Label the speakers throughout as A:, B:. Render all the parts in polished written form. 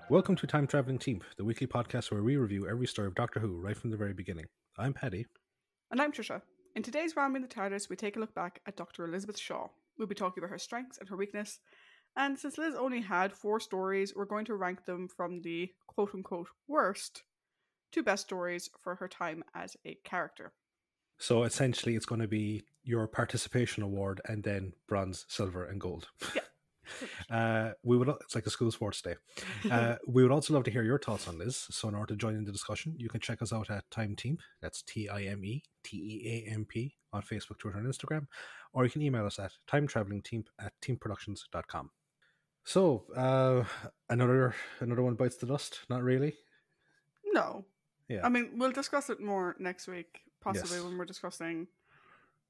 A: Welcome to Time Traveling Team, the weekly podcast where we review every story of Doctor Who right from the very beginning. I'm Paddy.
B: And I'm Tricia. In today's Round in the TARDIS, we take a look back at Dr. Elizabeth Shaw. We'll be talking about her strengths and her weakness. And since Liz only had 4 stories, we're going to rank them from the quote-unquote worst to best stories for her time as a character.
A: So essentially it's going to be your participation award and then bronze, silver and gold.
B: Yeah.
A: It's like a school sports day. We would also love to hear your thoughts on this. So in order to join in the discussion, you can check us out at Time Team. That's TIMETEAMP on Facebook, Twitter, and Instagram. Or you can email us at timetravelingteam@teamproductions.com. So another one bites the dust. Not really.
B: No.
A: Yeah.
B: I mean, we'll discuss it more next week, possibly when we're discussing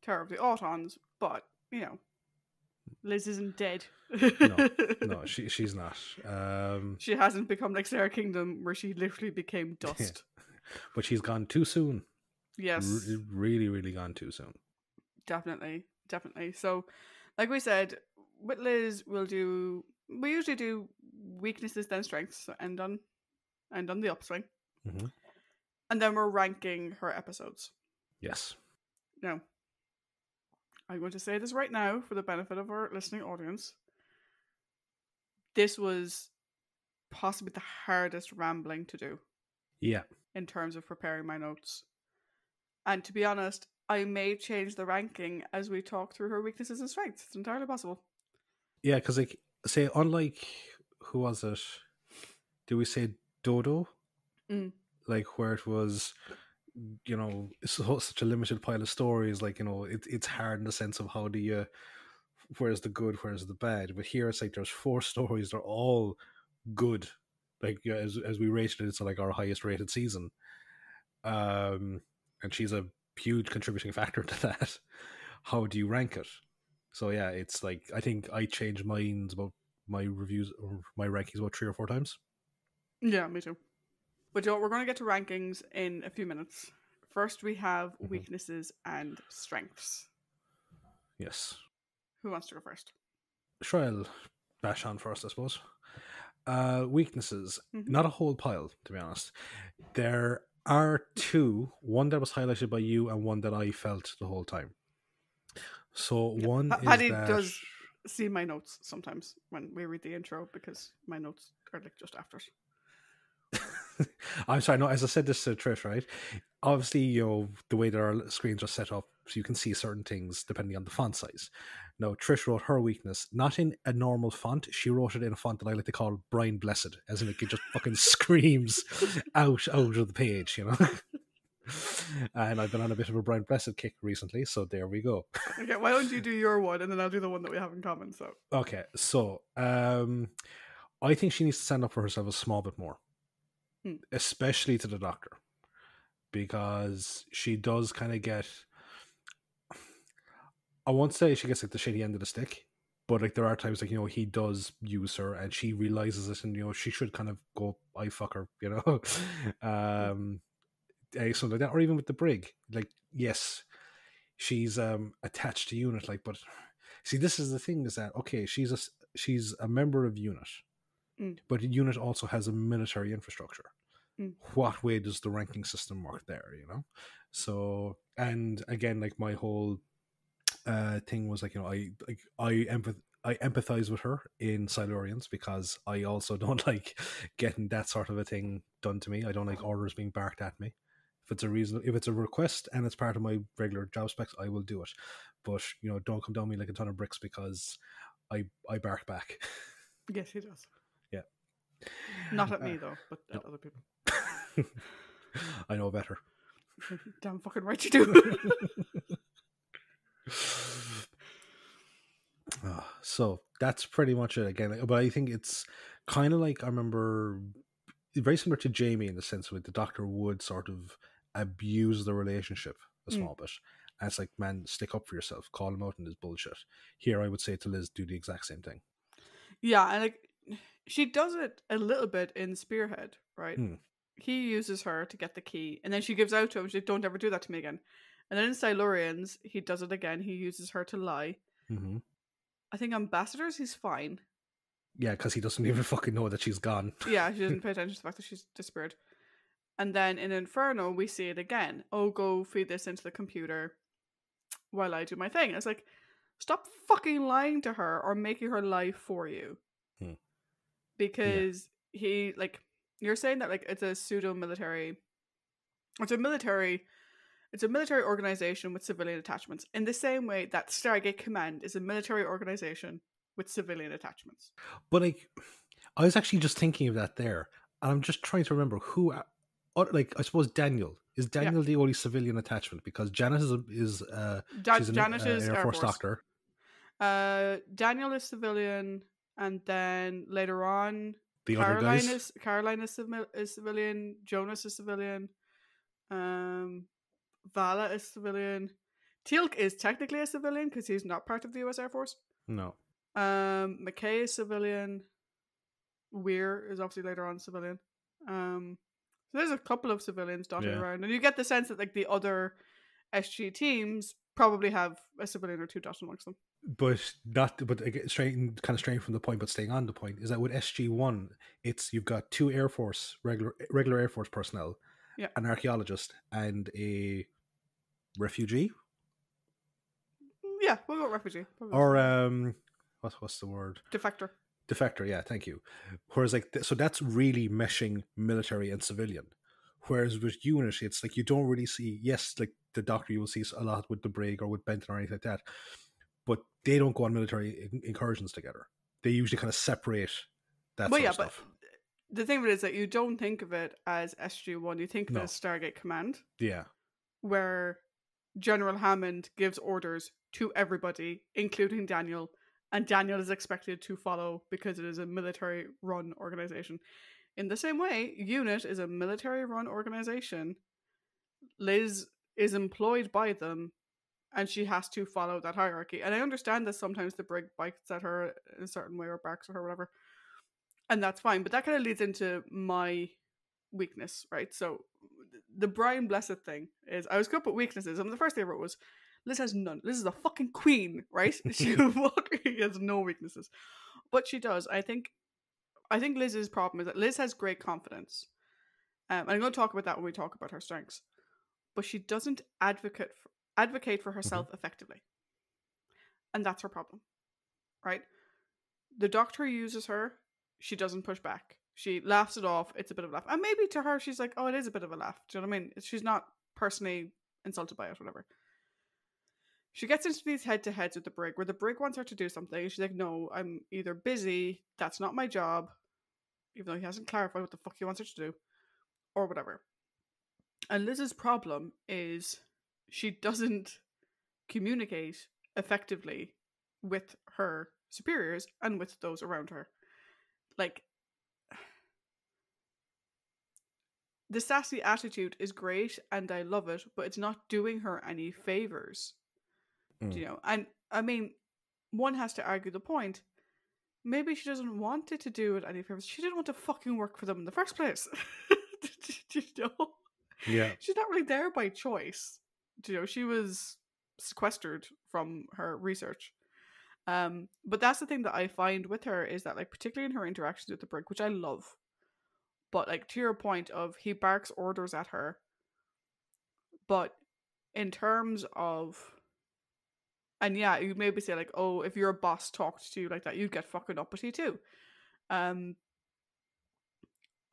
B: Terror of the Autons, but, you know, Liz isn't dead.
A: No, she's not.
B: She hasn't become like Sarah Kingdom, where she literally became dust.
A: Yeah. But she's gone too soon.
B: Yes.
A: Really, really gone too soon.
B: Definitely. So, like we said, with Liz, we usually do weaknesses, then strengths, so end on the upswing.
A: Mm-hmm.
B: And then we're ranking her episodes.
A: Yes.
B: Now, I'm going to say this right now for the benefit of our listening audience. This was possibly the hardest rambling to do.
A: Yeah.
B: In terms of preparing my notes. And to be honest, I may change the ranking as we talk through her weaknesses and strengths. It's entirely possible.
A: Yeah, because like, say, unlike, who was it? Do we say Dodo? Like, where it was, you know, such a limited pile of stories, like, you know, it's hard in the sense of how do you, where's the good, where's the bad? But here it's like there's 4 stories, they're all good. Like, yeah, as we rated it, it's like our highest rated season. And she's a huge contributing factor to that. How do you rank it? So yeah, it's like, I think I changed mine about my reviews or my rankings about 3 or 4 times.
B: Yeah, me too. But we're going to get to rankings in a few minutes. First, we have weaknesses and strengths.
A: Yes.
B: Who wants to go first?
A: Sure, I'll bash on first, I suppose. Weaknesses. Not a whole pile, to be honest. There are 2. One that was highlighted by you and one that I felt the whole time. So one is
B: Paddy
A: that...
B: does see my notes sometimes when we read the intro, because my notes are like just after.
A: I'm sorry, no, as I said this to Trish, right? Obviously, you know, the way that our screens are set up, so you can see certain things depending on the font size. Now, Trish wrote her weakness, not in a normal font, she wrote it in a font that I like to call Brian Blessed, as in it just fucking screams out of the page, you know? And I've been on a bit of a Brian Blessed kick recently, so there we go.
B: Okay, why don't you do your one, and then I'll do the one that we have in common, so...
A: Okay, so, I think she needs to stand up for herself a small bit more. Especially to the Doctor, because she does kind of get, I won't say she gets like the shitty end of the stick, but like there are times like, you know, he does use her and she realizes it, and you know she should kind of go, I fuck her, you know. Something like that. Or even with the brig, like, yes, she's attached to UNIT, like, but see, this is the thing, is that okay, she's a member of UNIT, but UNIT also has a military infrastructure. What way does the ranking system work there, you know? So, and again, like, my whole thing was like, you know, I empathize with her in Silurians, because I also don't like getting that sort of a thing done to me. I don't like orders being barked at me. If it's a request and it's part of my regular job specs, I will do it. But, you know, don't come down me like a ton of bricks because I bark back.
B: Yes, he does.
A: Yeah.
B: Not at me, though, but at other people.
A: I know better.
B: Damn fucking right you do.
A: So that's pretty much it again. But I think it's kind of like, I remember, very similar to Jamie in the sense that the Doctor would sort of abuse the relationship a small bit. And it's like, man, stick up for yourself. Call him out in his bullshit. Here I would say to Liz, do the exact same thing.
B: Yeah, and like, she does it a little bit in Spearhead, right? He uses her to get the key, and then she gives out to him. She's like, don't ever do that to me again. And then in Silurians, he does it again. He uses her to lie. I think Ambassadors, he's fine.
A: Yeah, because he doesn't even fucking know that she's gone.
B: Yeah, she didn't pay attention to the fact that she's disappeared. And then in Inferno, we see it again. Oh, go feed this into the computer while I do my thing. And it's like, stop fucking lying to her or making her lie for you. Because he, like, you're saying that, like, it's a pseudo-military... It's a military organization with civilian attachments. In the same way that Stargate Command is a military organization with civilian attachments.
A: But, like, I was actually just thinking of that there. And I'm just trying to remember who... Like, I suppose Daniel. Is Daniel the only civilian attachment? Because Janet she's an Air Force doctor.
B: Daniel is civilian, and then later on,
A: The
B: Caroline
A: other guys?
B: Caroline is civilian. Jonas is civilian. Vala is civilian. Teal'c is technically a civilian because he's not part of the U.S. Air Force.
A: No.
B: McKay is civilian. Weir is obviously later on civilian. So there's a couple of civilians dotted around, and you get the sense that like the other SG teams probably have a civilian or two dotted amongst them.
A: But straying from the point, but staying on the point, is that with SG-1, you've got two Air Force regular Air Force personnel, an archaeologist, and a refugee.
B: Yeah, we'll go refugee.
A: Or what's the word?
B: Defector,
A: yeah, thank you. Whereas, like, so that's really meshing military and civilian. Whereas with UNIT, it's like you don't really see, yes, like the Doctor you will see a lot with the Brig or with Benton or anything like that, but they don't go on military incursions together. They usually kind of separate that sort of stuff.
B: But the thing of it is that you don't think of it as SG-1, you think of it as Stargate Command.
A: Yeah.
B: Where General Hammond gives orders to everybody, including Daniel, and Daniel is expected to follow because it is a military-run organization. In the same way, UNIT is a military-run organization. Liz is employed by them, and she has to follow that hierarchy. And I understand that sometimes the Brig bites at her in a certain way or barks at her or whatever. And that's fine. But that kind of leads into my weakness, right? So the Brian Blessed thing is, I was good with weaknesses, and the first thing I wrote was, Liz has none. Liz is a fucking queen, right? She has no weaknesses. But she does. I think Liz's problem is that Liz has great confidence. And I'm going to talk about that when we talk about her strengths. But she doesn't advocate for herself effectively. And that's her problem, right? The Doctor uses her. She doesn't push back. She laughs it off. It's a bit of a laugh. And maybe to her, she's like, oh, it is a bit of a laugh. Do you know what I mean? She's not personally insulted by it, whatever. She gets into these head-to-heads with the Brig, where the Brig wants her to do something. And she's like, no, I'm either busy, that's not my job, even though he hasn't clarified what the fuck he wants her to do, or whatever. And Liz's problem is she doesn't communicate effectively with her superiors and with those around her. Like, the sassy attitude is great and I love it, but it's not doing her any favors. You know, and I mean, one has to argue the point. Maybe she doesn't want it to do it any favors. She didn't want to fucking work for them in the first place. You know?
A: Yeah.
B: She's not really there by choice. You know, she was sequestered from her research. But that's the thing that I find with her is that, like, particularly in her interactions with the Brig, which I love, but like to your point of he barks orders at her, but in terms of, and yeah, you maybe say like, oh, if your boss talked to you like that, you'd get fucking uppity too.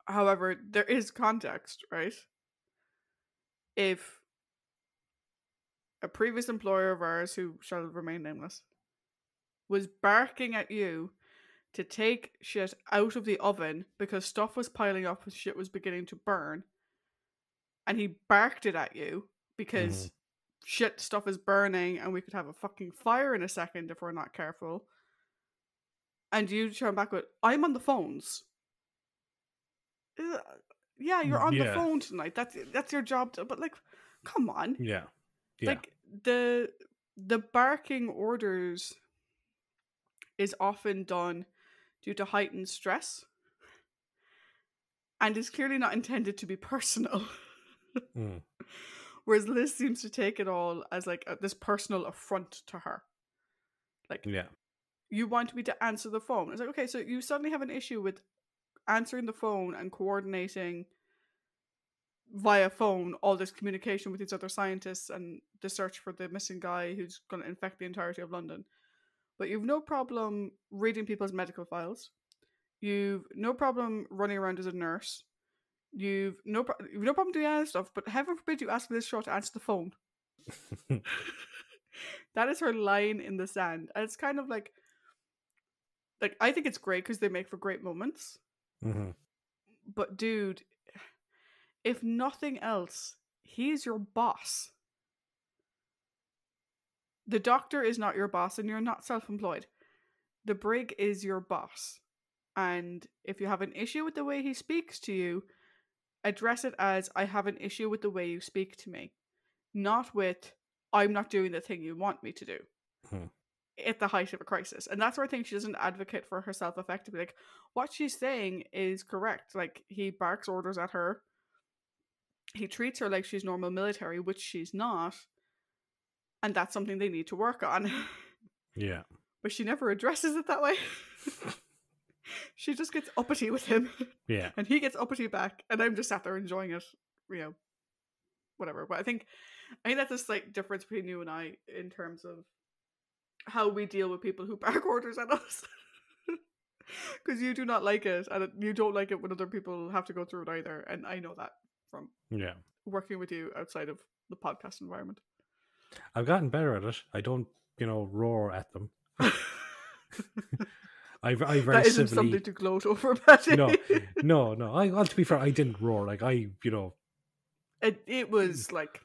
B: However, there is context, right? If a previous employer of ours, who shall remain nameless, was barking at you to take shit out of the oven because stuff was piling up and shit was beginning to burn, and he barked it at you because stuff is burning and we could have a fucking fire in a second if we're not careful, and you turn back with, I'm on the phones. Yeah, you're on the phone tonight. That's your job but like, come on.
A: Yeah.
B: Like, the barking orders is often done due to heightened stress and is clearly not intended to be personal. Whereas Liz seems to take it all as like this personal affront to her. Like, you want me to answer the phone. It's like, okay, so you suddenly have an issue with answering the phone and coordinating via phone all this communication with these other scientists and the search for the missing guy who's going to infect the entirety of London. But you've no problem reading people's medical files. You've no problem running around as a nurse. You've no problem doing any stuff. But heaven forbid you ask Liz Shaw to answer the phone. That is her line in the sand, and it's kind of like I think it's great because they make for great moments.
A: Mm-hmm.
B: But dude, if nothing else, he's your boss. The doctor is not your boss, and you're not self-employed. The brig is your boss, and if you have an issue with the way he speaks to you, address it as, I have an issue with the way you speak to me, not with, I'm not doing the thing you want me to do.
A: Mm-hmm.
B: At the height of a crisis. And that's where I think she doesn't advocate for herself effectively. Like, what she's saying is correct. Like, he barks orders at her. He treats her like she's normal military, which she's not. And that's something they need to work on.
A: Yeah.
B: But she never addresses it that way. She just gets uppity with him.
A: Yeah.
B: And he gets uppity back. And I'm just sat there enjoying it. You know, whatever. But I think that's a slight difference between you and I in terms of how we deal with people who bark orders at us. Because you do not like it, and you don't like it when other people have to go through it either. And I know that from working with you outside of the podcast environment.
A: I've gotten better at it. I don't, roar at them. I very
B: that isn't
A: civilly...
B: something to gloat over, Paddy.
A: No. Well, to be fair, I didn't roar. Like,
B: It was like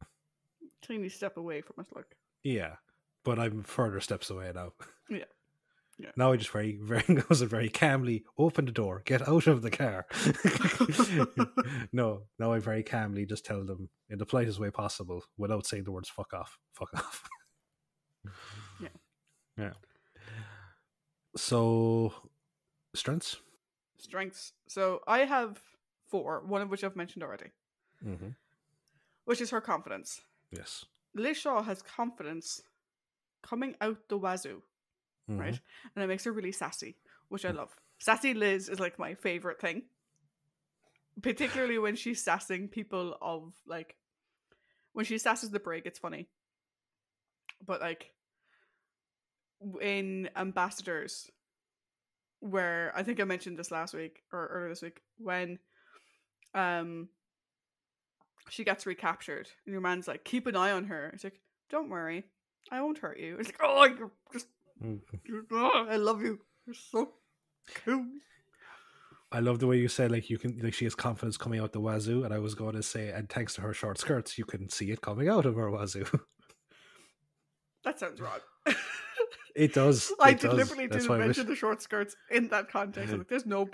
B: a tiny step away from it, like.
A: Yeah, but I'm further steps away now.
B: Yeah.
A: Now I just very calmly open the door, get out of the car. No, now I very calmly just tell them in the politest way possible without saying the words fuck off. Yeah. So, strengths?
B: So I have 4, one of which I've mentioned already.
A: Mm-hmm.
B: Which is her confidence.
A: Yes.
B: Liz Shaw has confidence coming out the wazoo. Mm-hmm. Right? And it makes her really sassy, which I love. Sassy Liz is like my favorite thing. Particularly when she's sassing people of like, when she sasses the brig, it's funny. But like, in Ambassadors, where I think I mentioned this last week or earlier this week, when she gets recaptured and your man's like, keep an eye on her. It's like, don't worry, I won't hurt you. It's like, oh, you're just I love you. You're so cool.
A: I love the way you say like she has confidence coming out the wazoo, and I was going to say, and thanks to her short skirts, you can see it coming out of her wazoo.
B: That sounds wrong.
A: It does.
B: I deliberately didn't mention the short skirts in that context. Like, there's no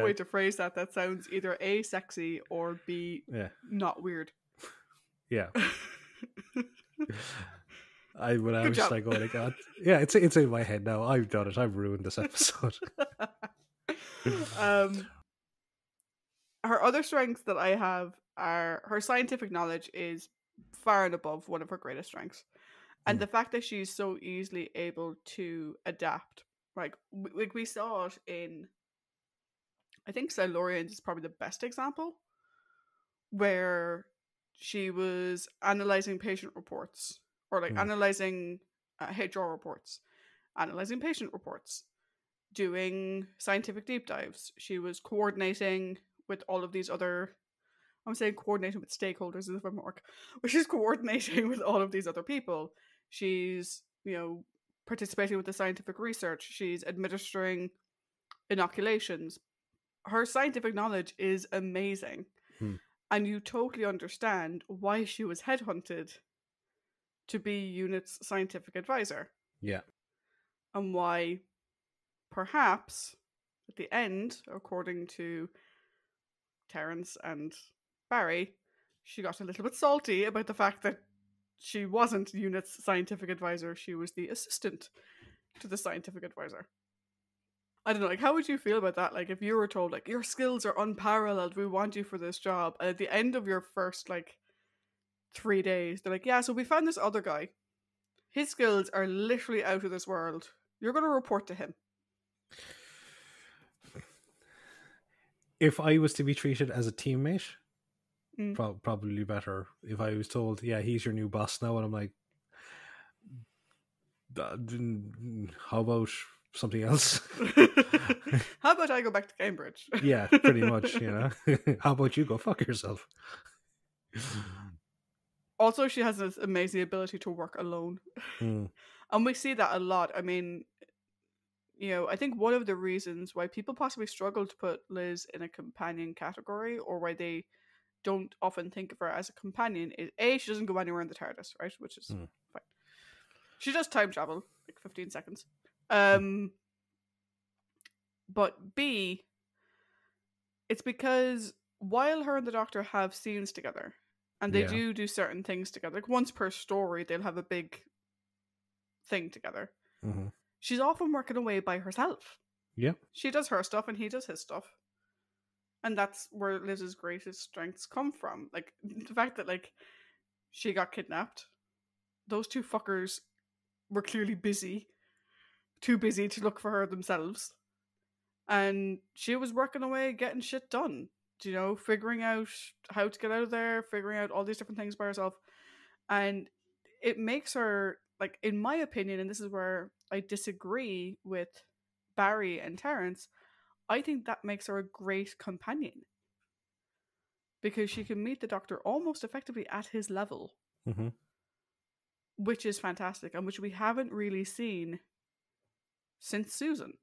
B: way to phrase that sounds either A, sexy, or B, not weird.
A: Yeah. I was just like, oh my god. Yeah, it's in my head now. I've done it. I've ruined this episode.
B: Her other strengths that I have are her scientific knowledge is far and above one of her greatest strengths. And the fact that she's so easily able to adapt. Like we saw it in, I think Silurians is probably the best example, where she was analyzing patient reports, or like analyzing HR reports, analyzing patient reports, doing scientific deep dives. She was coordinating with all of these other, I'm saying coordinating with stakeholders as if I'm work, but she's coordinating with all of these other people. She's, participating with the scientific research. She's administering inoculations. Her scientific knowledge is amazing. And you totally understand why she was headhunted to be UNIT's scientific advisor.
A: Yeah.
B: And why, perhaps, at the end, according to Terence and Barry, she got a little bit salty about the fact that she wasn't UNIT's scientific advisor. She was the assistant to the scientific advisor. I don't know, like, how would you feel about that? Like, if you were told, like, your skills are unparalleled, we want you for this job, and at the end of your first, 3 days, they're like, yeah, so we found this other guy. His skills are literally out of this world. You're going to report to him.
A: If I was to be treated as a teammate,
B: Mm.
A: probably better. If I was told, yeah, he's your new boss now, and I'm like, how about something else?
B: How about I go back to Cambridge?
A: Yeah, pretty much, you know. How about you go fuck yourself?
B: Also, she has this amazing ability to work alone.
A: Mm.
B: And we see that a lot. I mean, you know, I think one of the reasons why people possibly struggle to put Liz in a companion category, or why they don't often think of her as a companion, is A, she doesn't go anywhere in the TARDIS, right? Which is fine. She does time travel, like 15 seconds. But B, it's because while her and the Doctor have scenes together, and they
A: Yeah.
B: do certain things together, like once per story, they'll have a big thing together.
A: Mm-hmm.
B: She's often working away by herself.
A: Yeah.
B: She does her stuff and he does his stuff. And that's where Liz's greatest strengths come from. Like, the fact that, like, she got kidnapped. Those two fuckers were clearly busy. Too busy to look for her themselves. And she was working away, getting shit done. You know, figuring out how to get out of there, figuring out all these different things by herself. And it makes her, like, in my opinion, and this is where I disagree with Barry and Terence, I think that makes her a great companion. Because she can meet the Doctor almost effectively at his level.
A: Mm-hmm.
B: Which is fantastic, and which we haven't really seen since Susan.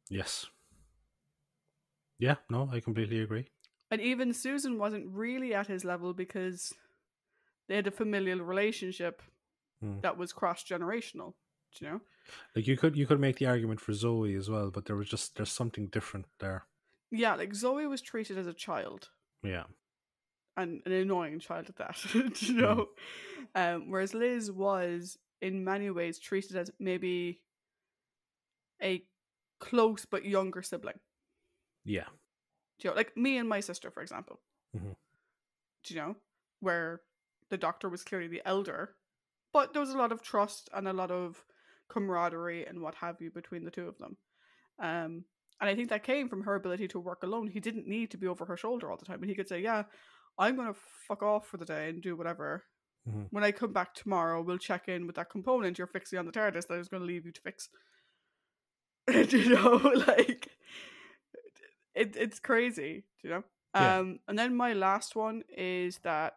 A: Yes. Yeah, no, I completely agree.
B: And even Susan wasn't really at his level because they had a familial relationship that was cross-generational, you know?
A: Like you could make the argument for Zoe as well, but there's something different there.
B: Yeah, like Zoe was treated as a child.
A: Yeah.
B: And an annoying child at that, you know? Whereas Liz was, in many ways, treated as maybe a close but younger sibling.
A: Yeah.
B: You know, like me and my sister, for example.
A: Mm-hmm.
B: You know, where the Doctor was clearly the elder, but there was a lot of trust and a lot of camaraderie and what have you between the two of them. And I think that came from her ability to work alone. He didn't need to be over her shoulder all the time, and he could say, "Yeah, I'm gonna fuck off for the day and do whatever.
A: Mm-hmm.
B: When I come back tomorrow, we'll check in with that component you're fixing on the TARDIS that I was going to leave you to fix." You know, like it's crazy, you know.
A: Yeah.
B: And then my last one is that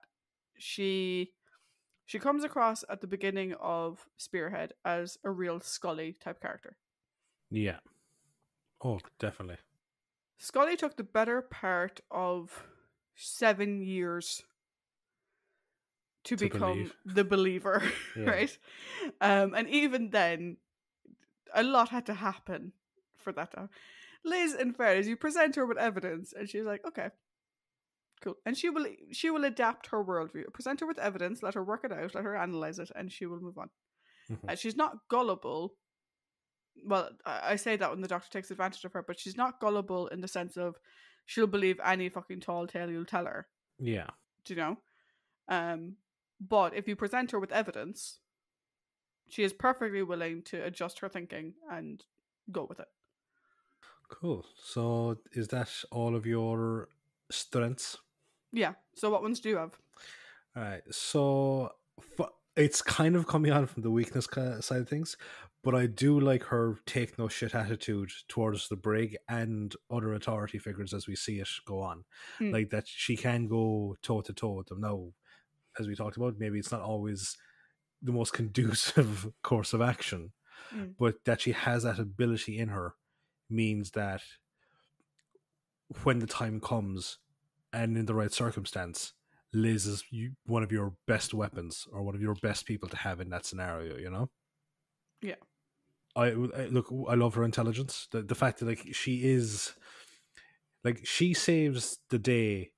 B: she comes across at the beginning of Spearhead as a real Scully type character.
A: Yeah. Oh, definitely.
B: Scully took the better part of 7 years to become the believer,
A: Yeah.
B: right? And even then, a lot had to happen for that to happen. Liz, in fairness, you present her with evidence, and she's like, "Okay, cool," and she will adapt her worldview. Present her with evidence, let her work it out, let her analyze it, and she will move on.
A: Mm-hmm.
B: And she's not gullible. Well, I say that when the Doctor takes advantage of her, but she's not gullible in the sense of she'll believe any fucking tall tale you'll tell her.
A: Yeah.
B: Do you know? But if you present her with evidence, she is perfectly willing to adjust her thinking and go with it.
A: Cool. So is that all of your strengths?
B: Yeah. So what ones do you have?
A: All right. So it's kind of coming on from the weakness side of things, but I do like her take no shit attitude towards the brig and other authority figures as we see it go on. Like that she can go toe to toe with them. Now, as we talked about, maybe it's not always the most conducive course of action, but that she has that ability in her means that when the time comes and in the right circumstance, Liz is one of your best weapons or one of your best people to have in that scenario, you know?
B: Yeah.
A: I look, I love her intelligence. The fact that like she saves the day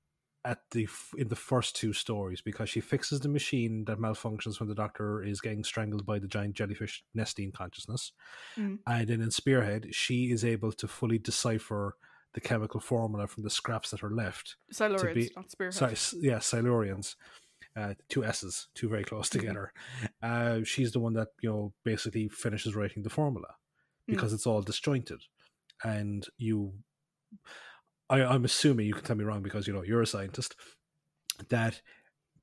A: in the first two stories because she fixes the machine that malfunctions when the Doctor is getting strangled by the giant jellyfish Nestine consciousness. And then in Spearhead, she is able to fully decipher the chemical formula from the scraps that are left.
B: Silurians, not Spearhead.
A: Sorry, yeah, Silurians. Two S's, two very close together. She's the one that, basically finishes writing the formula. because it's all disjointed. And I'm assuming, you can tell me wrong because you're a scientist, that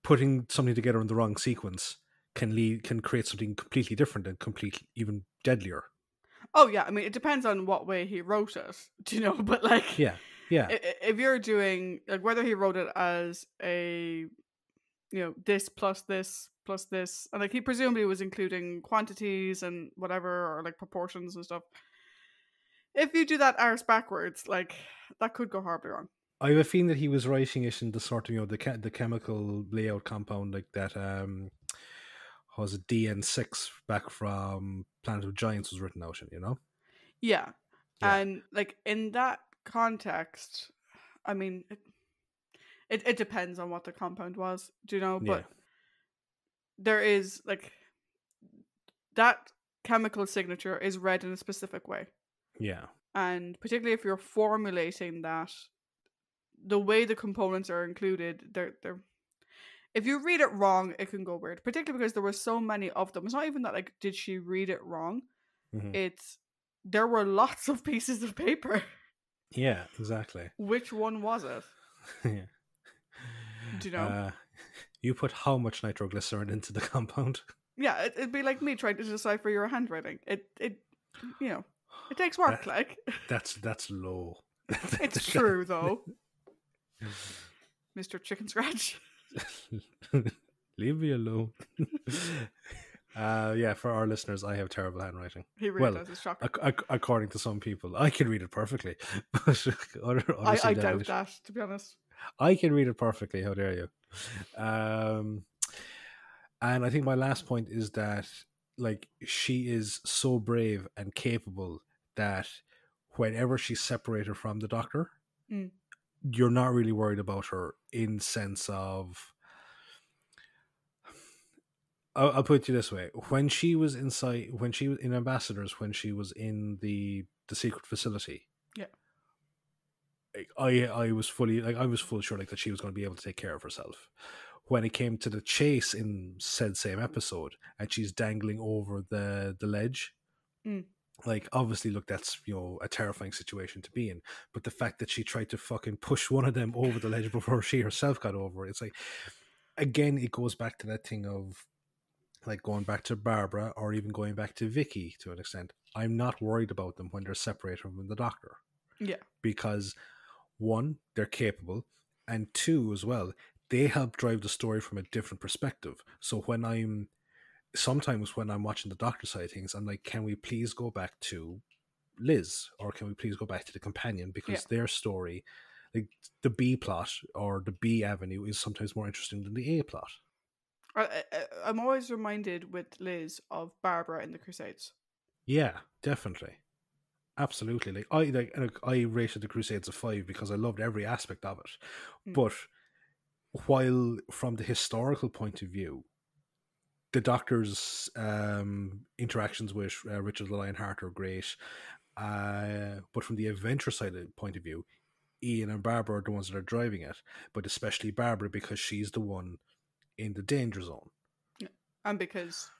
A: putting something together in the wrong sequence can create something completely different and completely even deadlier.
B: Oh yeah, I mean it depends on what way he wrote it, do you know? But like,
A: Yeah, yeah,
B: if you're doing like whether he wrote it as a this plus this plus this, and like he presumably was including quantities and whatever, or like proportions and stuff. If you do that arse backwards, like that could go horribly wrong.
A: I have a feeling that he was writing it in the sort of the chemical layout compound like that. Was it DN6 back from Planet of Giants was written out in.
B: Yeah,
A: Yeah,
B: and like in that context, I mean, it depends on what the compound was, do you know?
A: yeah,
B: But there is like that chemical signature is read in a specific way,
A: yeah,
B: and particularly if you're formulating that, the way the components are included, they're if you read it wrong, it can go weird. Particularly because there were so many of them. It's not even that like did she read it wrong?
A: hmm
B: It's there were lots of pieces of paper.
A: yeah, exactly.
B: Which one was it?
A: Yeah.
B: Do you know?
A: You put how much nitroglycerin into the compound?
B: Yeah, it'd be like me trying to decipher your handwriting. It it takes work.
A: That,
B: Like
A: that's low.
B: it's true though, Mr. Chicken Scratch.
A: Leave me alone. Yeah, for our listeners, I have terrible handwriting.
B: He really does. It's shocking.
A: According to some people, I can read it perfectly, but
B: I doubt that, to be honest.
A: I can read it perfectly. How dare you? And I think my last point is that, like, she is so brave and capable that whenever she's separated from the Doctor, you're not really worried about her in sense of. I'll put it this way: when she was inside, when she was in Ambassadors, when she was in the secret facility,
B: yeah,
A: I was fully I was full sure that she was going to be able to take care of herself. When it came to the chase in said same episode, and she's dangling over the ledge, like obviously, look, that's a terrifying situation to be in. But the fact that she tried to fucking push one of them over the ledge before she herself got over, it's like, again, it goes back to that thing of, like, going back to Barbara or even going back to Vicky to an extent. I'm not worried about them when they're separated from the Doctor.
B: Yeah.
A: Because, one, they're capable, and two, as well, they help drive the story from a different perspective. So sometimes when I'm watching the Doctor side of things, I'm like, can we please go back to Liz? Or can we please go back to the companion? Because their story, like the B plot or the B avenue, is sometimes more interesting than the A plot.
B: I'm always reminded with Liz of Barbara in the Crusades.
A: Yeah, definitely, absolutely. I rated the Crusades a 5 because I loved every aspect of it. But while from the historical point of view, the Doctor's interactions with Richard the Lionheart are great, but from the adventure side point of view, Ian and Barbara are the ones that are driving it. But especially Barbara, because she's the one in the danger zone.
B: Yeah. And because,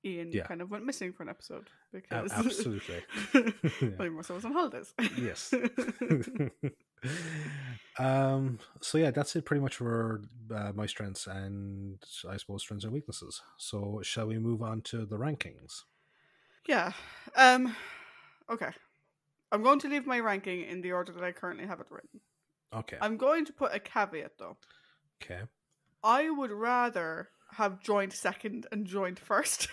B: Ian kind of went missing for an episode. Because
A: absolutely.
B: Well, most of us on holidays.
A: Yes. So yeah, that's it pretty much for my strengths and I suppose strengths and weaknesses. So shall we move on to the rankings?
B: Yeah. Okay. I'm going to leave my ranking in the order that I currently have it written.
A: Okay.
B: I'm going to put a caveat though.
A: Okay.
B: I would rather have joined second and joined first.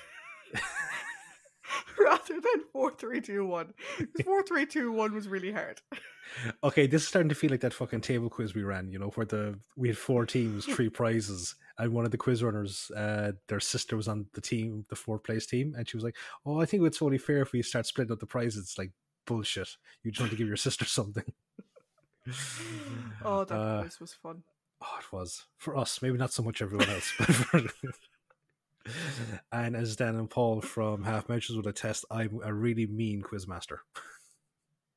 B: Rather than 4-3-2-1. 4-3-2-1 was really hard.
A: Okay, this is starting to feel like that fucking table quiz we ran, where we had 4 teams, 3 prizes, and one of the quiz runners, their sister was on the team, the 4th place team, and she was like, "Oh, I think it's only fair if we start splitting up the prizes." It's like, bullshit. You just want to give your sister something.
B: Oh, that quiz was fun.
A: Oh, it was. For us, maybe not so much everyone else, but for... And as Dan and Paul from Half Measures would attest, I'm a really mean quizmaster.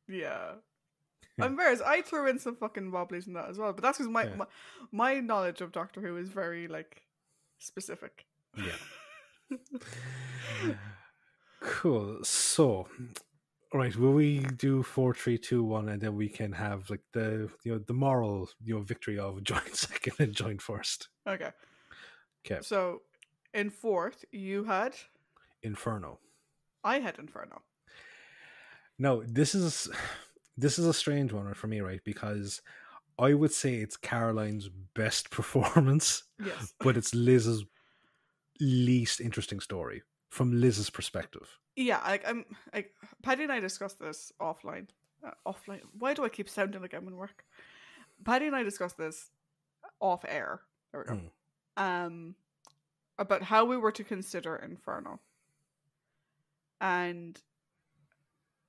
B: Yeah. I'm embarrassed. I threw in some fucking wobblies in that as well, but that's because my knowledge of Doctor Who is very, like, specific.
A: Yeah. Cool. So, all right, will we do 4, 3, 2, 1, and then we can have like the moral victory of join second and join first.
B: Okay.
A: Okay.
B: So, in fourth, you had.
A: Inferno.
B: I had Inferno.
A: No, this is a strange one for me, right? Because I would say it's Caroline's best performance,
B: Yes.
A: but it's Liz's least interesting story from Liz's perspective.
B: Yeah, I'm like Paddy and I discussed this offline. Offline. Why do I keep sounding like I'm in work? Paddy and I discussed this off air. There we go. About how we were to consider Inferno, and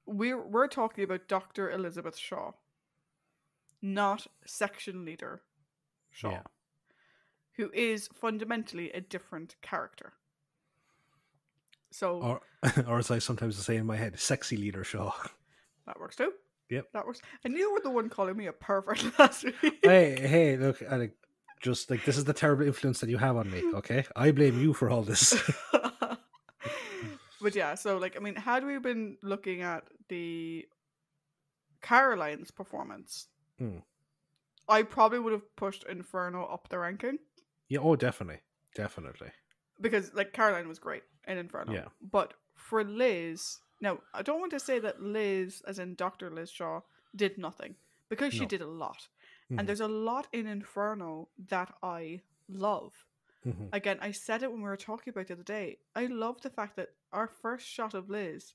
B: we're talking about Dr. Elizabeth Shaw, not section leader Shaw,
A: Yeah.
B: who is fundamentally a different character. So,
A: or as I sometimes say in my head, sexy leader Shaw.
B: that works too.
A: Yep.
B: That works. And you were the one calling me a pervert last week.
A: Hey, look, just like this is the terrible influence that you have on me. Okay, I blame you for all this.
B: But yeah, so like, I mean, had we been looking at the Caroline's performance, I probably would have pushed Inferno up the ranking.
A: Yeah, oh, definitely.
B: Because like Caroline was great in Inferno.
A: Yeah.
B: But for Liz, now I don't want to say that Liz, as in Dr. Liz Shaw, did nothing, because she did a lot. And there's a lot in Inferno that I love. Again, I said it when we were talking about it the other day. I love the fact that our first shot of Liz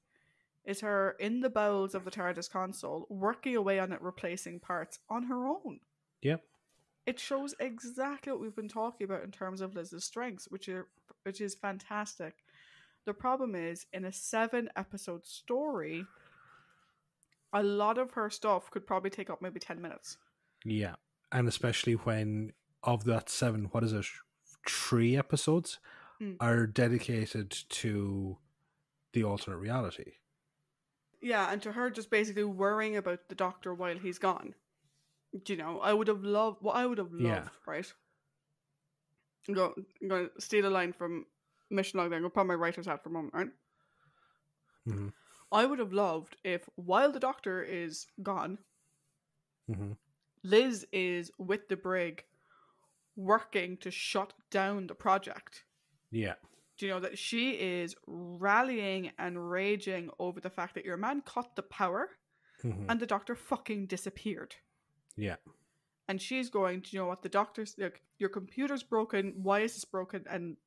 B: is her in the bowels of the TARDIS console, working away on it, replacing parts on her own.
A: Yep.
B: It shows exactly what we've been talking about in terms of Liz's strengths, which is fantastic. The problem is, in a 7-episode story, a lot of her stuff could probably take up maybe 10 minutes.
A: Yeah. And especially when, of that 7, what is it, 3 episodes are dedicated to the alternate reality.
B: Yeah, and to her just basically worrying about the Doctor while he's gone. You know, I would have loved, right? I'm going to steal a line from Mission Log there. I'm going to put my writer's hat for a moment, right? I would have loved if, while the Doctor is gone, Liz is with the brig working to shut down the project.
A: Yeah.
B: Do you know that she is rallying and raging over the fact that your man cut the power and the Doctor fucking disappeared?
A: Yeah.
B: And she's going, do you know what, the Doctor's, like, your computer's broken, why is this broken? And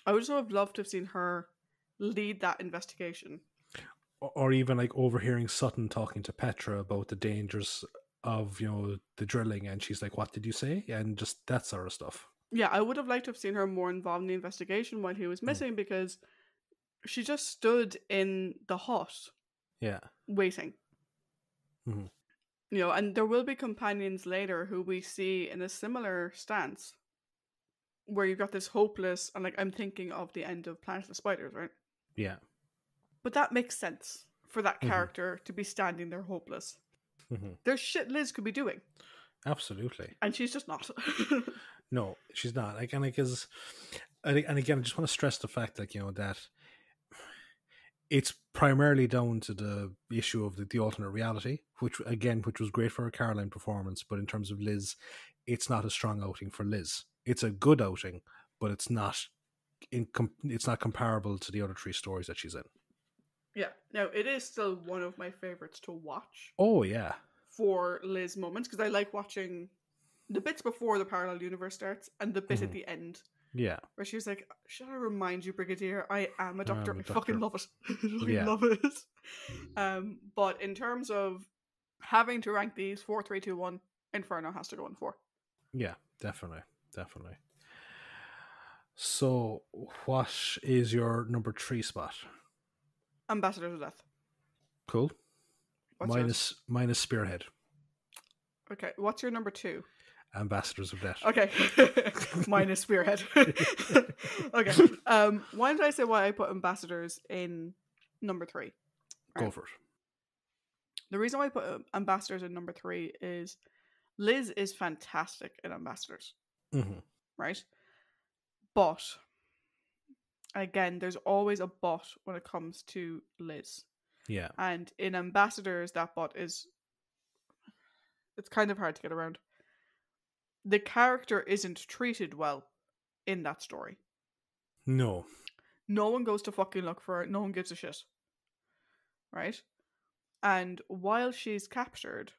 B: I would also have loved to have seen her lead that investigation.
A: Or even like overhearing Sutton talking to Petra about the dangers of, the drilling, and she's like, what did you say? And just that sort of stuff.
B: Yeah, I would have liked to have seen her more involved in the investigation while he was missing, because she just stood in the hut.
A: Yeah.
B: Waiting. You know, and there will be companions later who we see in a similar stance, where you've got this hopeless, and like, I'm thinking of the end of Planet of the Spiders, right?
A: Yeah.
B: But that makes sense for that character to be standing there hopeless. There's shit Liz could be doing.
A: Absolutely.
B: And she's just not.
A: No, she's not. Like, and again, I just want to stress the fact that, that it's primarily down to the issue of the alternate reality, which was great for her Caroline performance, but in terms of Liz, it's not a strong outing for Liz. It's a good outing, but it's not comparable to the other 3 stories that she's in.
B: Yeah. Now, it is still one of my favorites to watch.
A: Oh, yeah.
B: For Liz moments, because I like watching the bits before the parallel universe starts and the bit at the end.
A: Yeah.
B: Where she's like, should I remind you, Brigadier, I am a doctor. I fucking love it. I love it. But in terms of having to rank these 4, 3, 2, 1, Inferno has to go in 4.
A: Yeah, definitely. So, what is your number 3 spot?
B: Ambassadors of Death.
A: Cool. Minus Spearhead.
B: Okay, what's your number 2?
A: Ambassadors of Death.
B: Okay. Minus Spearhead. Okay. Why did I say why I put Ambassadors in number 3?
A: Go for it.
B: The reason why I put Ambassadors in number 3 is Liz is fantastic in Ambassadors. Right? But again, there's always a but when it comes to Liz.
A: Yeah.
B: And in Ambassadors, that but is, it's kind of hard to get around. The character isn't treated well in that story.
A: No.
B: No one goes to fucking look for her. No one gives a shit. Right? And while she's captured,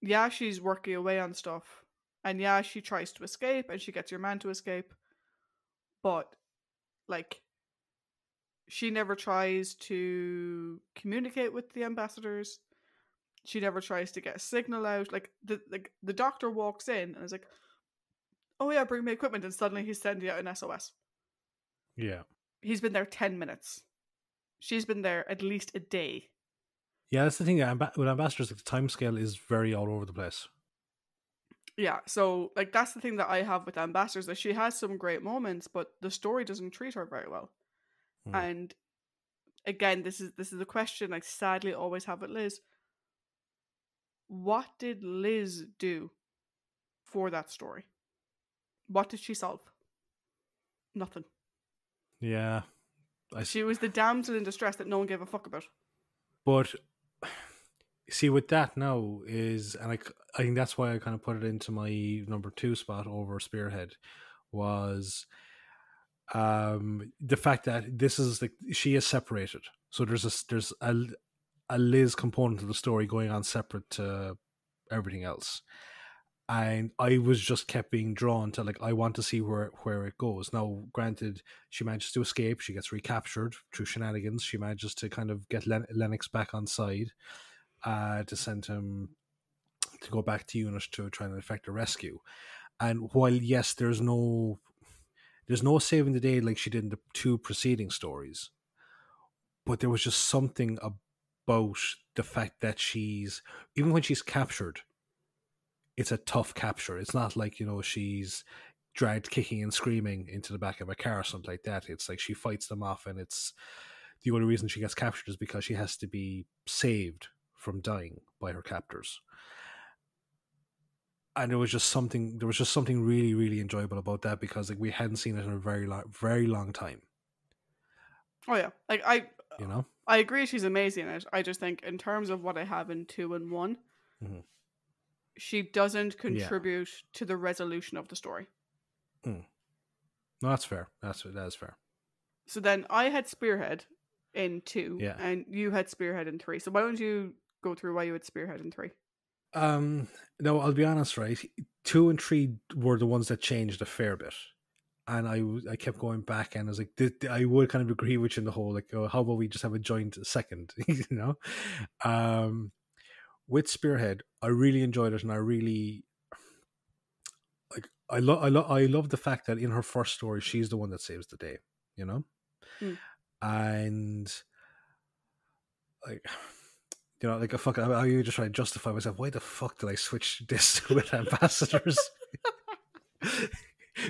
B: yeah, she's working away on stuff. And yeah, she tries to escape and she gets your man to escape. But, like, she never tries to communicate with the ambassadors. She never tries to get a signal out. Like, the doctor walks in and is like, oh yeah, bring me equipment. And suddenly he's sending out an SOS.
A: Yeah.
B: He's been there 10 minutes. She's been there at least a day.
A: Yeah, that's the thing. With ambassadors, like, the time scale is very all over the place.
B: Yeah, so like that's the thing that I have with ambassadors. That she has some great moments, but the story doesn't treat her very well. And again, this is a question I sadly always have with Liz. What did Liz do for that story? What did she solve? Nothing.
A: Yeah.
B: She was the damsel in distress that no one gave a fuck about.
A: But see, with that now is, and I think that's why I kind of put it into my number 2 spot over Spearhead, was the fact that this is like, she is separated. So there's a Liz component of the story going on separate to everything else. And I was just kept being drawn to, like, I want to see where it goes. Now, granted, she manages to escape. She gets recaptured through shenanigans. She manages to kind of get Lennox back on side, to send him to go back to UNIT to try and effect a rescue. And while, yes, there's no saving the day like she did in the 2 preceding stories, but there was just something about the fact that even when she's captured, it's a tough capture. It's not like, she's dragged kicking and screaming into the back of a car or something like that. It's like she fights them off, and it's the only reason she gets captured is because she has to be saved from dying by her captors. And there was just something really, really enjoyable about that, because like we hadn't seen it in a very long time.
B: Oh yeah, like I agree she's amazing in it. I just think in terms of what I have in 2 and 1, she doesn't contribute to the resolution of the story.
A: No, that's fair. That is fair.
B: So then I had Spearhead in 2, and you had Spearhead in 3. So why don't you go through why you had Spearhead in 3?
A: No, I'll be honest, right? 2 and 3 were the ones that changed a fair bit. And I kept going back, and I was like, I would kind of agree with you in the whole, like, how about we just have a joint second, With Spearhead, I really enjoyed it, and I really, like, I love the fact that in her first story, she's the one that saves the day, and like, like a fuck, I just try to justify myself. Why the fuck did I switch this with ambassadors?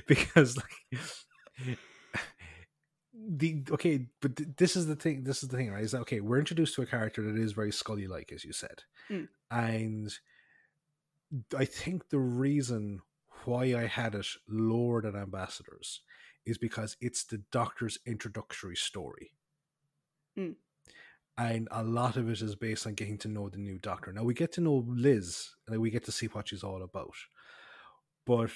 A: Because like, this is the thing. This is the thing, right? Is that, okay, we're introduced to a character that is very Scully-like, as you said, and I think the reason why I had it lower than ambassadors is because it's the Doctor's introductory story. And a lot of it is based on getting to know the new Doctor. Now, we get to know Liz, and we get to see what she's all about. But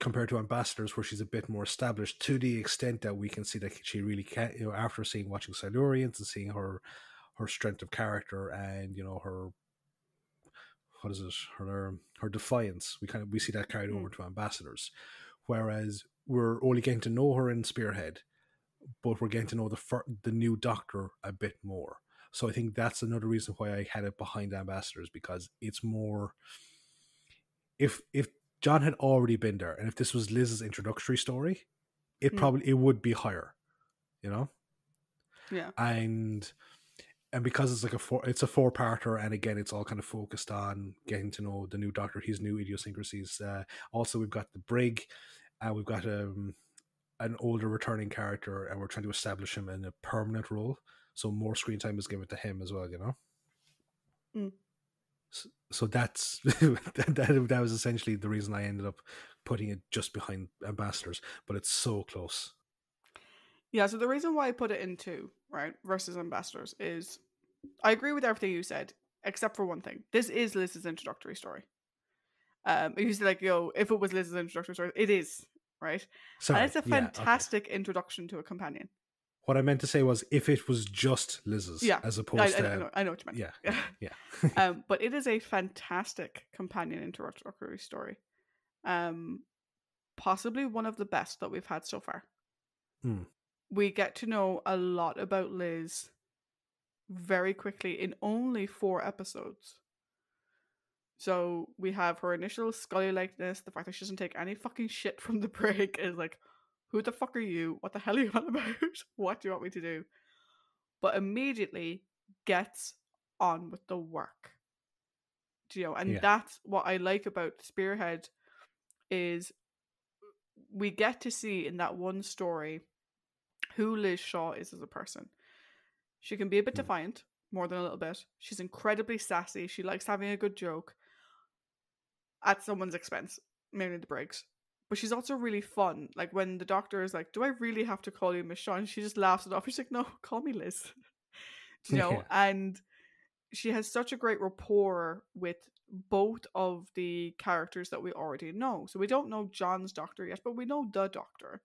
A: compared to ambassadors, where she's a bit more established, to the extent that we can see that she really can, after watching Silurians and seeing her strength of character, and her, what is it, her defiance, we see that carried over to ambassadors. Whereas we're only getting to know her in Spearhead, but we're getting to know the new Doctor a bit more. So I think that's another reason why I had it behind ambassadors, because it's more, if John had already been there, and if this was Liz's introductory story, it would be higher,
B: Yeah.
A: And because it's like it's a 4-parter, and again, it's all kind of focused on getting to know the new Doctor, his new idiosyncrasies. Also, we've got the Brig, and we've got an older returning character, and we're trying to establish him in a permanent role. So more screen time is given to him as well, So that's that was essentially the reason I ended up putting it just behind ambassadors, but it's so close.
B: Yeah, so the reason why I put it in two, right, versus Ambassadors is I agree with everything you said, except for one thing. This is Liz's introductory story. You said like, yo, if it was Liz's introductory story, it is, right? And
A: Sorry.
B: it's a
A: Yeah. Okay.
B: fantastic introduction to a companion.
A: What I meant to say was if it was just Liz's,
B: Yeah,
A: as
B: I,
A: opposed
B: I
A: to
B: know, I know what you meant.
A: yeah,
B: Yeah.
A: yeah, yeah.
B: But it is a fantastic companion introductory story. Um, Possibly one of the best that we've had so far.
A: Hmm.
B: We get to know a lot about Liz very quickly in only 4 episodes. So we have her initial Scully likeness, the fact that she doesn't take any fucking shit from the break is like, who the fuck are you? What the hell are you on about? What do you want me to do? But immediately gets on with the work. And
A: Yeah.
B: that's what I like about Spearhead is we get to see in that one story who Liz Shaw is as a person. She can be a bit
A: Hmm.
B: defiant, more than a little bit. She's incredibly sassy. She likes having a good joke at someone's expense, mainly the breaks. But she's also really fun. Like when the doctor is like, "Do I really have to call you Miss Shaw?" And she just laughs it off. She's like, "No, call me Liz."
A: Yeah.
B: And she has such a great rapport with both of the characters that we already know. So we don't know John's doctor yet, but we know the doctor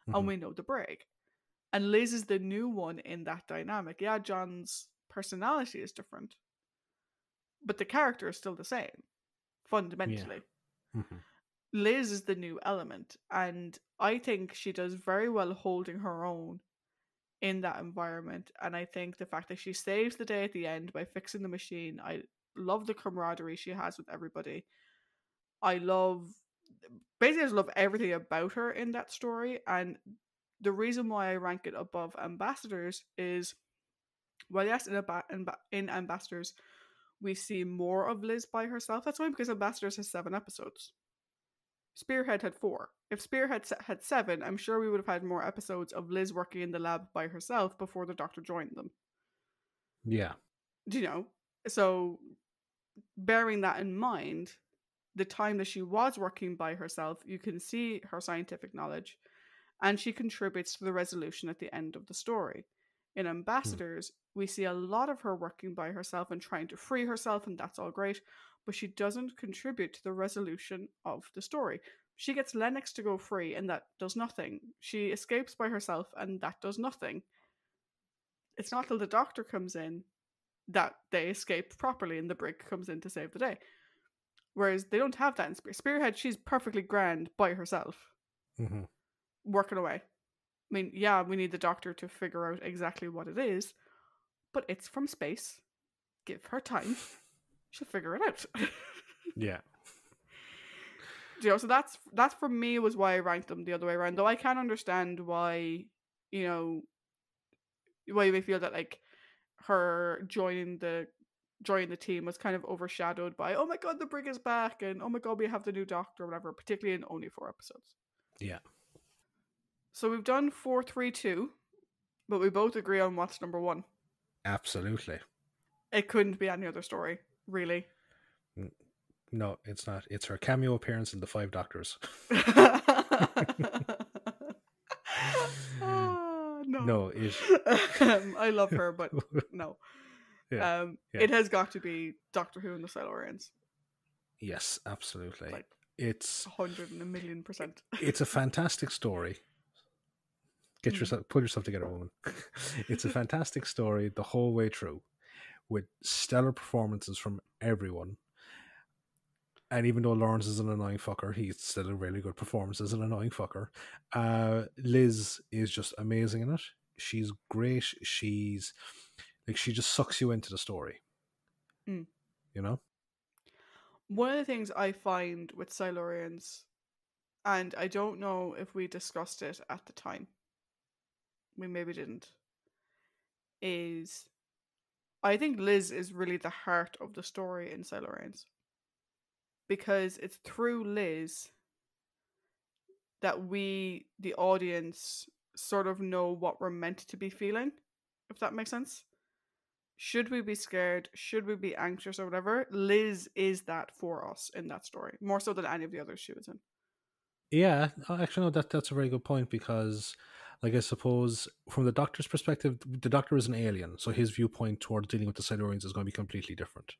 B: and
A: Hmm.
B: we know the break. And Liz is the new one in that dynamic. Yeah, John's personality is different, but the character is still the same,
A: Yeah.
B: fundamentally.
A: Hmm.
B: Liz is the new element, and I think she does very well holding her own in that environment. And I think the fact that she saves the day at the end by fixing the machine, I love the camaraderie she has with everybody. I love basically I just love everything about her in that story. And the reason why I rank it above Ambassadors is, well, yes, in Ambassadors we see more of Liz by herself. That's why, because Ambassadors has 7 episodes. Spearhead had 4. If Spearhead had 7, I'm sure we would have had more episodes of Liz working in the lab by herself before the Doctor joined them.
A: Yeah.
B: Do you know? So, bearing that in mind, the time that she was working by herself, you can see her scientific knowledge, and she contributes to the resolution at the end of the story. In
A: Hmm.
B: Ambassadors, we see a lot of her working by herself and trying to free herself, and that's all great, but she doesn't contribute to the resolution of the story. She gets Lennox to go free, and that does nothing. She escapes by herself, and that does nothing. It's not till the Doctor comes in that they escape properly and the brig comes in to save the day. Whereas they don't have that in Spearhead. She's perfectly grand by herself,
A: Hmm.
B: working away. I mean, yeah, we need the Doctor to figure out exactly what it is, but it's from space. Give her time. She'll figure it out.
A: Yeah.
B: So that's for me was why I ranked them the other way around. Though I can understand why, you know, why you may feel that like her joining the team was kind of overshadowed by, oh my god, the brig is back, and oh my god, we have the new Doctor or whatever, particularly in only 4 episodes.
A: Yeah.
B: So we've done 4-3-2, but we both agree on what's number one.
A: Absolutely.
B: It couldn't be any other story, really.
A: No, it's not. It's her cameo appearance in The Five Doctors.
B: No.
A: No, it.
B: I love her, but no.
A: Yeah. Yeah.
B: It has got to be Doctor Who and the Silurians.
A: Yes, absolutely.
B: Like
A: It's
B: 100,000,000%.
A: it's a fantastic story. Put yourself together, woman. It's a fantastic story the whole way through, with stellar performances from everyone. And even though Lawrence is an annoying fucker, he's still a really good performance as an annoying fucker. Liz is just amazing in it. She's great. She's like, she just sucks you into the story.
B: Mm.
A: You know?
B: One of the things I find with Silurians, and I don't know if we discussed it at the time, we maybe didn't, is I think Liz is really the heart of the story in Silurians. Because it's through Liz that we, the audience, sort of know what we're meant to be feeling, if that makes sense. Should we be scared? Should we be anxious or whatever? Liz is that for us in that story, more so than any of the others she was in.
A: Yeah, actually, no, that's a very good point, because Like, I suppose from the Doctor's perspective, the Doctor is an alien, so his viewpoint towards dealing with the Silurians is going to be completely different.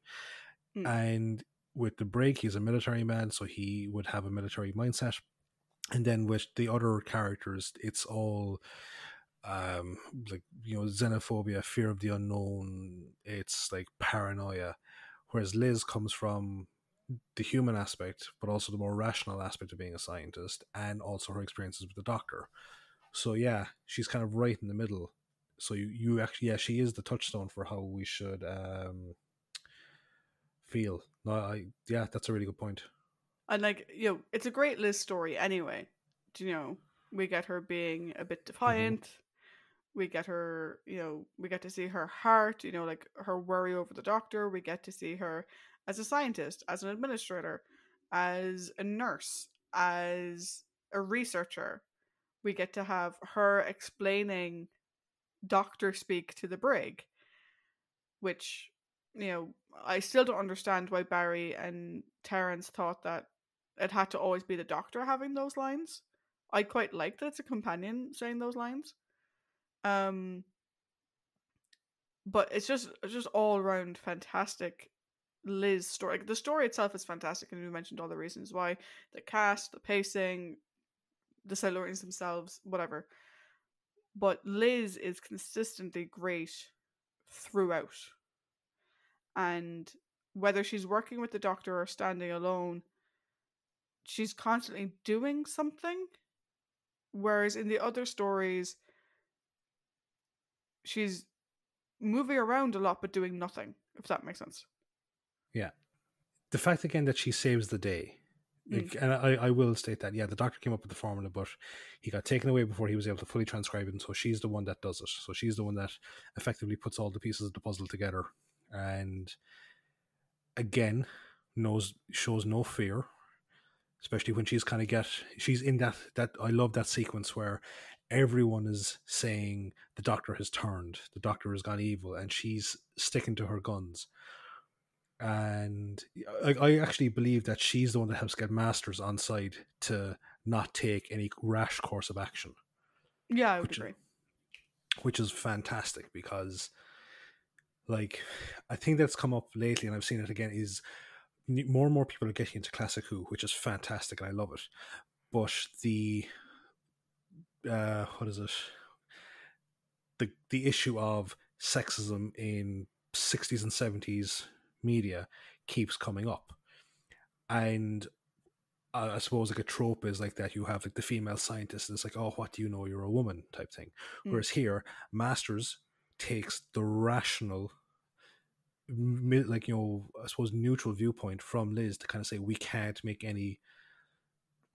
B: Mm.
A: And with the Brig, he's a military man, so he would have a military mindset. And then with the other characters, it's all like, you know, xenophobia, fear of the unknown. It's like paranoia. Whereas Liz comes from the human aspect, but also the more rational aspect of being a scientist, and also her experiences with the Doctor. So yeah, she's kind of right in the middle. So you actually, yeah, she is the touchstone for how we should feel. No, yeah, that's a really good point.
B: And like, it's a great Liz story anyway. You know, we get her being a bit
A: Hmm.
B: defiant. We get her, we get to see her heart, like her worry over the Doctor. We get to see her as a scientist, as an administrator, as a nurse, as a researcher. We get to have her explaining Doctor speak to the Brig, which, I still don't understand why Barry and Terence thought that it had to always be the Doctor having those lines. I quite like that it's a companion saying those lines. Um, but it's just all around fantastic Liz story. Like, the story itself is fantastic, and we mentioned all the reasons why: the cast, the pacing, the Silurians themselves, whatever. But Liz is consistently great throughout, and whether she's working with the Doctor or standing alone, she's constantly doing something. Whereas in the other stories, she's moving around a lot but doing nothing. If that makes sense.
A: Yeah, the fact again that she saves the day.
B: Mm.
A: Like, and I will state that, yeah, the Doctor came up with the formula, but he got taken away before he was able to fully transcribe it, and so she's the one that does it. So she's the one that effectively puts all the pieces of the puzzle together, and again, shows no fear, especially when she's in that I love that sequence where everyone is saying the Doctor has turned, the Doctor has gone evil, and she's sticking to her guns. And I actually believe that she's the one that helps get Masters on side to not take any rash course of action,
B: Yeah, I would
A: which
B: agree.
A: which is fantastic because, like, I think that's come up lately, and I've seen it again. Is more and more people are getting into Classic Who, which is fantastic, and I love it. But the what is it? The issue of sexism in 60s and 70s media keeps coming up, and I suppose like a trope is like that you have like the female scientist and it's like, oh, what do you know, you're a woman type thing.
B: Mm.
A: Whereas here Masters takes the rational, like, you know, I suppose neutral viewpoint from Liz to kind of say we can't make any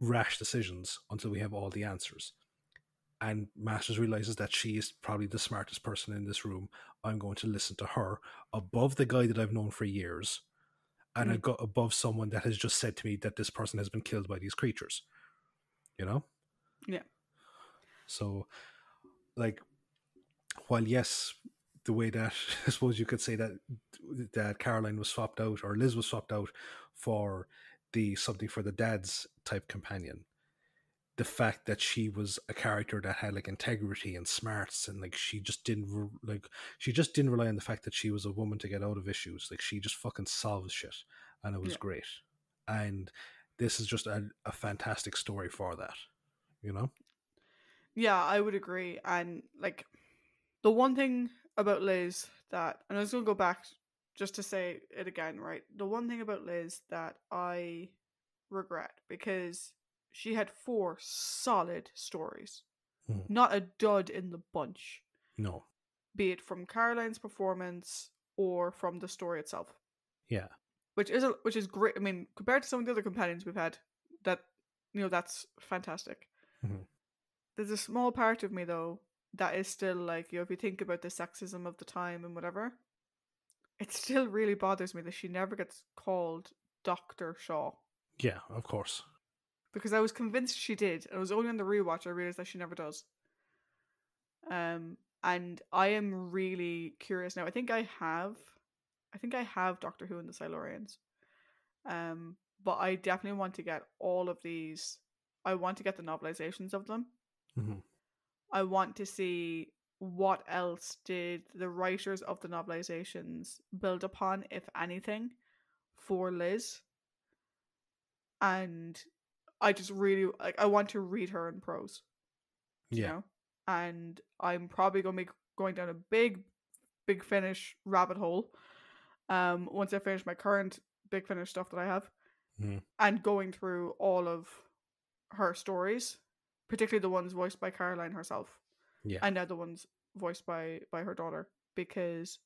A: rash decisions until we have all the answers. And Masters realizes that she is probably the smartest person in this room. I'm going to listen to her above the guy that I've known for years, and I
B: Mm.
A: got above someone that has just said to me that this person has been killed by these creatures, you know.
B: Yeah.
A: So, like, while yes, the way that I suppose you could say that Caroline was swapped out, or Liz was swapped out for the something for the dads type companion, the fact that she was a character that had like integrity and smarts, and like she just didn't rely on the fact that she was a woman to get out of issues. Like, she just fucking solves shit, and it was
B: Yeah.
A: great. And this is just a fantastic story for that, you know.
B: Yeah, I would agree. And like, the one thing about Liz that, and I was gonna go back just to say it again, right? The one thing about Liz that I regret, because she had 4 solid stories,
A: Mhm.
B: not a dud in the bunch,
A: No.
B: be it from Caroline's performance or from the story itself,
A: Yeah.
B: which is great. I mean, compared to some of the other companions we've had, that that's fantastic.
A: Mhm.
B: There's a small part of me though that is still like, if you think about the sexism of the time and whatever, it still really bothers me that she never gets called Dr. Shaw.
A: Yeah, of course.
B: Because I was convinced she did. It was only on the rewatch I realized that she never does. And I am really curious now. I think I have Doctor Who and the Silurians. But I definitely want to get all of these. I want to get the novelizations of them.
A: Hmm.
B: I want to see what else did the writers of the novelizations build upon, if anything, for Liz. And I just really like. I want to read her in prose, you
A: Yeah.
B: know. And I'm probably going to be going down a big Finish rabbit hole. Once I finish my current Big Finish stuff that I have, and going through all of her stories, particularly the ones voiced by Caroline herself,
A: Yeah.
B: and now the ones voiced by her daughter, because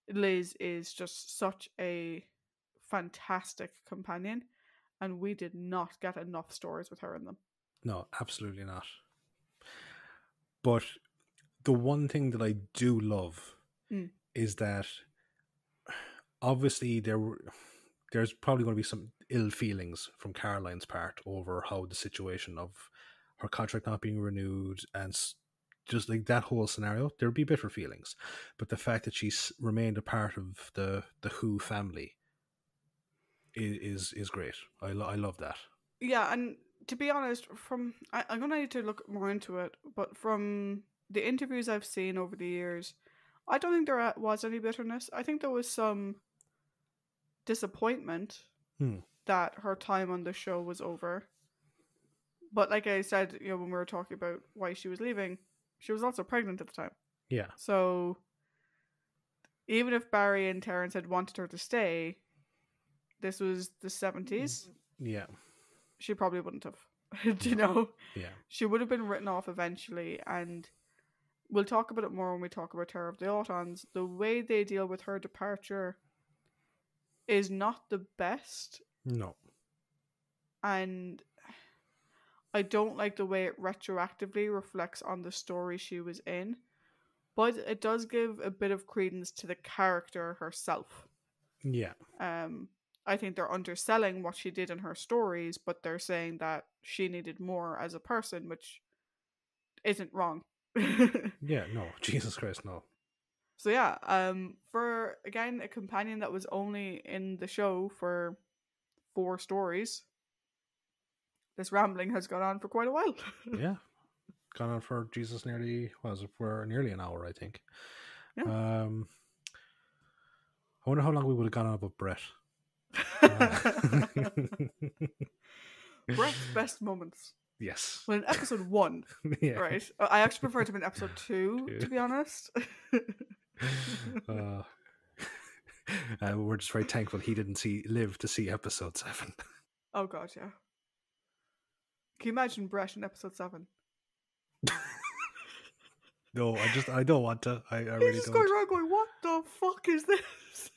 B: Liz is just such a fantastic companion, and we did not get enough stories with her in them.
A: No, absolutely not. But the one thing that I do love is that obviously there's probably going to be some ill feelings from Caroline's part over how the situation of her contract not being renewed and just like that whole scenario. There'll be bitter feelings, but the fact that she's remained a part of the Who family is great. I love that.
B: Yeah, and to be honest, I'm gonna need to look more into it, but from the interviews I've seen over the years, I don't think there was any bitterness. I think there was some disappointment that her time on the show was over. But like I said, when we were talking about why she was leaving, she was also pregnant at the time.
A: Yeah.
B: So even if Barry and Terrence had wanted her to stay, this was the 70s.
A: Yeah.
B: She probably wouldn't have. Do you know?
A: Yeah.
B: She would have been written off eventually, and we'll talk about it more when we talk about Terror of the Autons. The way they deal with her departure is not the best.
A: No.
B: And I don't like the way it retroactively reflects on the story she was in, but it does give a bit of credence to the character herself.
A: Yeah.
B: I think they're underselling what she did in her stories, but they're saying that she needed more as a person, which isn't wrong.
A: Yeah, no. Jesus Christ, no.
B: So yeah, for again a companion that was only in the show for 4 stories, this rambling has gone on for quite a while.
A: Yeah. Gone on for Jesus nearly for nearly an hour, I think.
B: Yeah.
A: I wonder how long we would have gone on about Brett.
B: Brett's best moments.
A: Yes.
B: Well, in episode 1,
A: yeah.
B: right? I actually prefer to be in episode 2, to be honest.
A: We're just very thankful he didn't live to see episode 7.
B: Oh god, yeah. Can you imagine Brett in episode 7?
A: No, I don't want to. I really don't.
B: He's just going around going, what the fuck is this?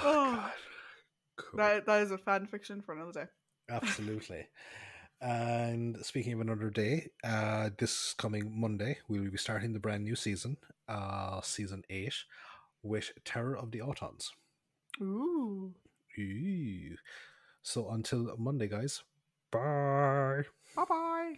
A: Oh, God. Cool.
B: That is a fan fiction for another day.
A: Absolutely. And speaking of another day, this coming Monday, we will be starting the brand new season, season 8, with Terror of the Autons.
B: Ooh.
A: So until Monday, guys. Bye.
B: Bye-bye.